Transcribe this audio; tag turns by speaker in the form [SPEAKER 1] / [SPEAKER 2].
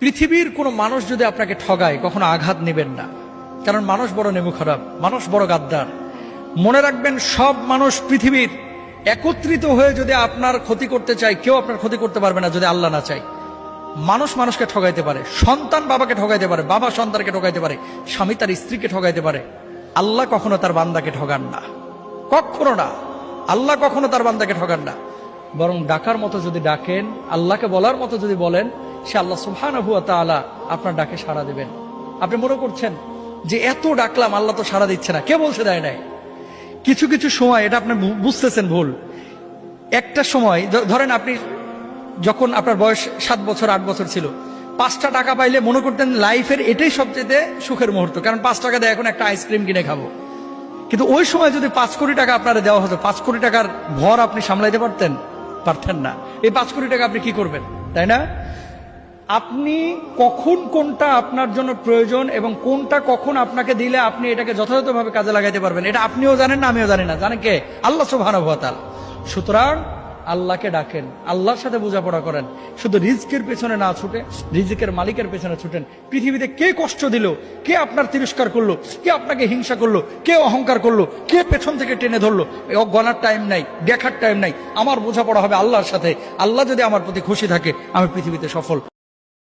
[SPEAKER 1] পৃথিবীর কোনো মানুষ যদি আপনাকে ঠগায় কখনো আঘাত নেবেন না, কারণ মানুষ বড় নেমু খারাপ, মানুষ বড় গাদ্দার। মনে রাখবেন, সব মানুষ পৃথিবীর একত্রিত হয়ে যদি আপনার ক্ষতি করতে চায়, কেউ আপনার ক্ষতি করতে পারবে না যদি আল্লাহ না চায়। মানুষ মানুষকে ঠগাইতে পারে, সন্তান বাবাকে ঠগাইতে পারে, বাবা সন্তানকে ঠগাইতে পারে, স্বামী তার স্ত্রীকে ঠগাইতে পারে। আল্লাহ কখনো তার বান্দাকে ঠগান না, কখনো না। আল্লাহ কখনো তার বান্দাকে ঠগান না। বরং ডাকার মতো যদি ডাকেন, আল্লাহকে বলার মতো যদি বলেন, সে আল্লাহ সুবহানাহু ওয়া তাআলা আপনার ডাকে সাড়া দেবেন। আপনি মনে করছেন যে এত ডাকলাম আল্লাহ তো সাড়া দিচ্ছে না, কে বলছে দেয় নাই? কিছু কিছু সময় এটা আপনি বুঝতেছেন ভুল। একটা সময় ধরেন, আপনি যখন আপনার বয়স 7 বছর 8 বছর ছিল, 5টা টাকা পাইলে মনে করতেন লাইফের এটাই সবচেয়ে সুখের মুহূর্ত, কারণ 5 টাকা দিয়ে এখন একটা আইসক্রিম কিনে খাবো। কিন্তু ওই সময় যদি 5 কোটি টাকা আপনারা দেওয়া হতো, 5 কোটি টাকার ভর আপনি সামলাইতে পারতেন না। এই 5 কোটি টাকা আপনি কি করবেন, তাই না? আপনি কখন কোনটা আপনার জন্য প্রয়োজন এবং কোনটা কখন আপনাকে দিলে আপনি এটাকে যথাযথভাবে কাজে লাগাইতে পারবেন, এটা আপনিও জানেন না, আমিও জানি না। জানেন কে? আল্লাহ সুবহানাহু ওয়া তাআলা। সুতরাং আল্লাহকে ডাকেন, আল্লাহর সাথে বোঝাপড়া করেন। শুধু রিজকের পেছনে না ছুটে রিজকের মালিকের পেছনে ছুটেন। পৃথিবীতে কে কষ্ট দিল, কে আপনার তিরস্কার করলো, কে আপনাকে হিংসা করলো, কে অহংকার করলো, কে পেছন থেকে টেনে ধরলো, গণার টাইম নাই, দেখার টাইম নাই। আমার বোঝাপড়া হবে আল্লাহর সাথে। আল্লাহ যদি আমার প্রতি খুশি থাকে, আমি পৃথিবীতে সফল।